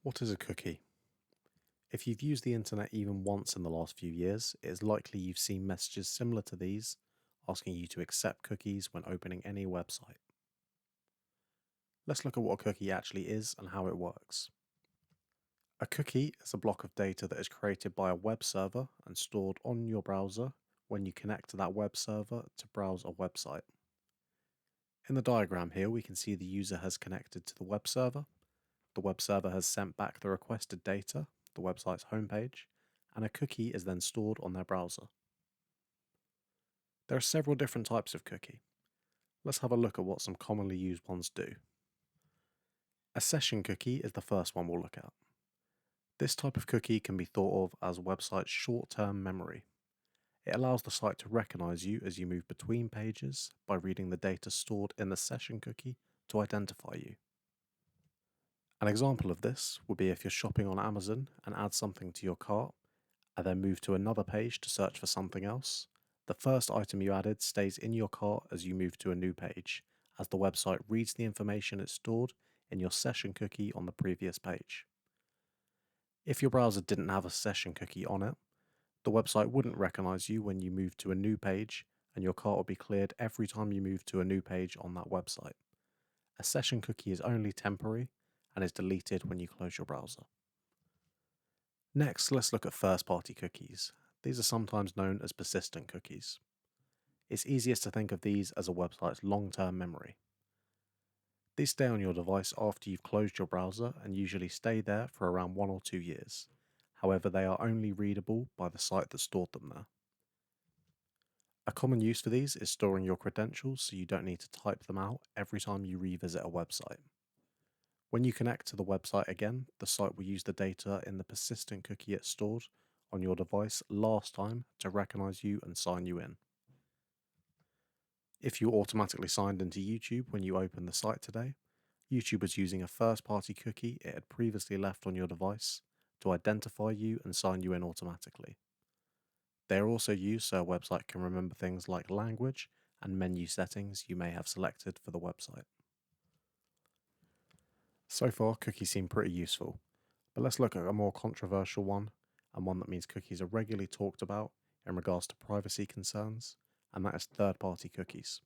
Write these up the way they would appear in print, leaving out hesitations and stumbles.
What is a cookie? If you've used the internet even once in the last few years, it is likely you've seen messages similar to these asking you to accept cookies when opening any website. Let's look at what a cookie actually is and how it works. A cookie is a block of data that is created by a web server and stored on your browser when you connect to that web server to browse a website. In the diagram here, we can see the user has connected to the web server has sent back the requested data, the website's homepage, and a cookie is then stored on their browser. There are several different types of cookie. Let's have a look at what some commonly used ones do. A session cookie is the first one we'll look at. This type of cookie can be thought of as a website's short-term memory. It allows the site to recognize you as you move between pages by reading the data stored in the session cookie to identify you. An example of this would be if you're shopping on Amazon and add something to your cart and then move to another page to search for something else. The first item you added stays in your cart as you move to a new page, as the website reads the information it stored in your session cookie on the previous page. If your browser didn't have a session cookie on it, the website wouldn't recognize you when you move to a new page, and your cart will be cleared every time you move to a new page on that website. A session cookie is only temporary and is deleted when you close your browser. Next, let's look at first-party cookies. These are sometimes known as persistent cookies. It's easiest to think of these as a website's long-term memory. These stay on your device after you've closed your browser and usually stay there for around 1 or 2 years. However, they are only readable by the site that stored them there. A common use for these is storing your credentials so you don't need to type them out every time you revisit a website. When you connect to the website again, the site will use the data in the persistent cookie it stored on your device last time to recognize you and sign you in. If you automatically signed into YouTube when you opened the site today, YouTube was using a first-party cookie it had previously left on your device to identify you and sign you in automatically. They are also used so a website can remember things like language and menu settings you may have selected for the website. So far, cookies seem pretty useful, but let's look at a more controversial one, and one that means cookies are regularly talked about in regards to privacy concerns, and that is third-party cookies.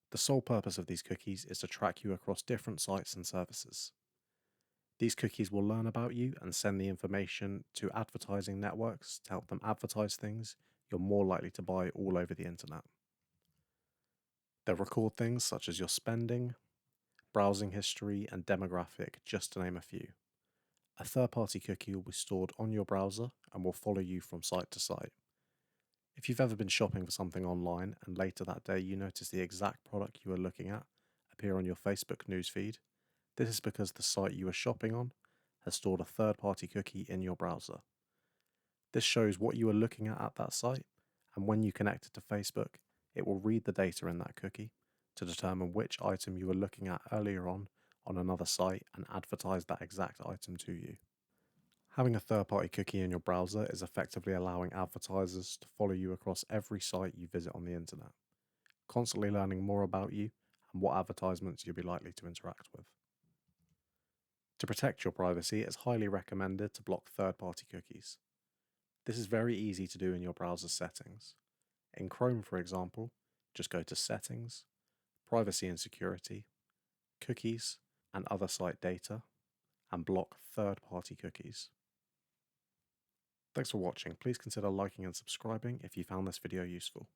The sole purpose of these cookies is to track you across different sites and services. These cookies will learn about you and send the information to advertising networks to help them advertise things you're more likely to buy all over the internet. They'll record things such as your spending, browsing history, and demographic, just to name a few. A third-party cookie will be stored on your browser and will follow you from site to site. If you've ever been shopping for something online and later that day you notice the exact product you were looking at appear on your Facebook newsfeed, this is because the site you were shopping on has stored a third-party cookie in your browser. This shows what you were looking at that site, and when you connect it to Facebook, it will read the data in that cookie to determine which item you were looking at earlier on another site and advertise that exact item to you. Having a third-party cookie in your browser is effectively allowing advertisers to follow you across every site you visit on the internet, constantly learning more about you and what advertisements you'll be likely to interact with. To protect your privacy, it's highly recommended to block third-party cookies. This is very easy to do in your browser settings. In Chrome, for example, just go to Settings, Privacy and Security, Cookies, and Other Site Data, and block third-party cookies. Thanks for watching. Please consider liking and subscribing if you found this video useful.